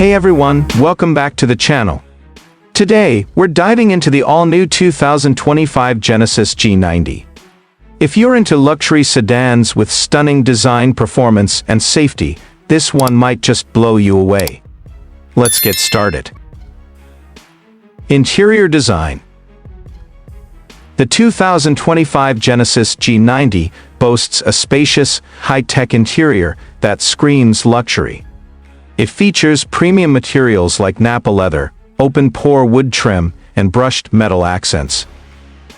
Hey everyone, welcome back to the channel. Today, we're diving into the all-new 2025 Genesis G90. If you're into luxury sedans with stunning design, performance, and safety, this one might just blow you away. Let's get started. Interior design. The 2025 Genesis G90 boasts a spacious, high-tech interior that screams luxury. It features premium materials like Napa leather, open-pore wood trim, and brushed metal accents.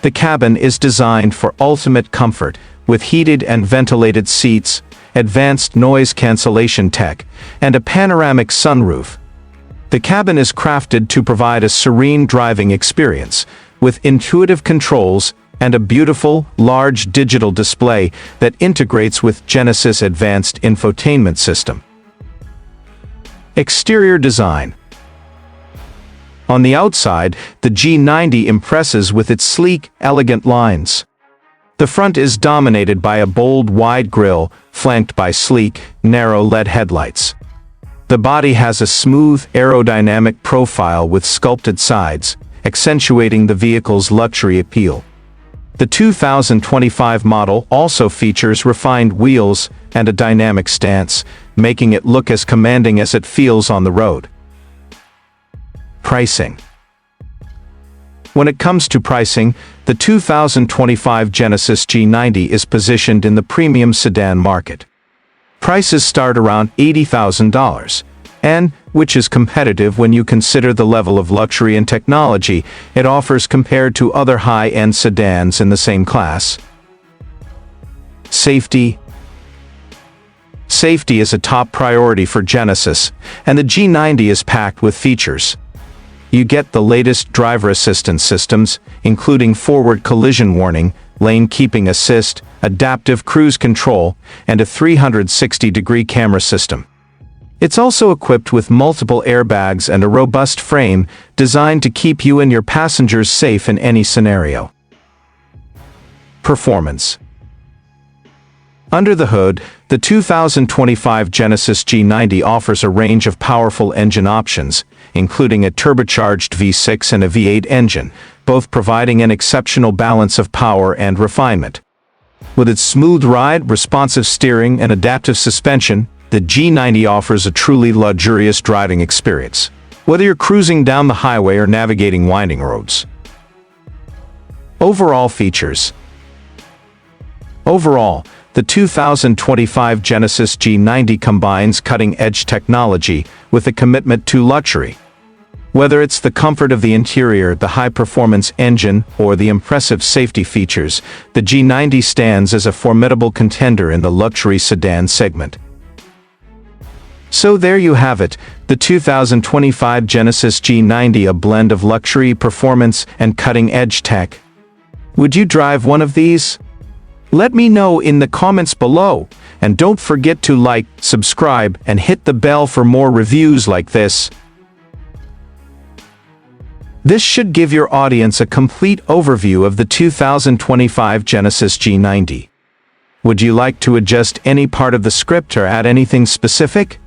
The cabin is designed for ultimate comfort, with heated and ventilated seats, advanced noise cancellation tech, and a panoramic sunroof. The cabin is crafted to provide a serene driving experience, with intuitive controls and a beautiful, large digital display that integrates with Genesis' advanced infotainment system. Exterior design. On the outside, the G90 impresses with its sleek, elegant lines. The front is dominated by a bold, wide grille, flanked by sleek, narrow LED headlights. The body has a smooth, aerodynamic profile with sculpted sides, accentuating the vehicle's luxury appeal. The 2025 model also features refined wheels and a dynamic stance, making it look as commanding as it feels on the road. Pricing. When it comes to pricing, the 2025 Genesis G90 is positioned in the premium sedan market. Prices start around $80,000, and, which is competitive when you consider the level of luxury and technology it offers compared to other high-end sedans in the same class. Safety. Safety is a top priority for Genesis, and the G90 is packed with features. You get the latest driver assistance systems, including forward collision warning, lane keeping assist, adaptive cruise control, and a 360-degree camera system. It's also equipped with multiple airbags and a robust frame designed to keep you and your passengers safe in any scenario. Performance. Under the hood, the 2025 Genesis G90 offers a range of powerful engine options, including a turbocharged V6 and a V8 engine, both providing an exceptional balance of power and refinement. With its smooth ride, responsive steering, and adaptive suspension, the G90 offers a truly luxurious driving experience, whether you're cruising down the highway or navigating winding roads. Overall features. Overall, the 2025 Genesis G90 combines cutting-edge technology with a commitment to luxury. Whether it's the comfort of the interior, the high-performance engine, or the impressive safety features, the G90 stands as a formidable contender in the luxury sedan segment. So there you have it, the 2025 Genesis G90, a blend of luxury, performance, and cutting-edge tech. Would you drive one of these? Let me know in the comments below, and don't forget to like, subscribe, and hit the bell for more reviews like this. This should give your audience a complete overview of the 2025 Genesis G90. Would you like to adjust any part of the script or add anything specific?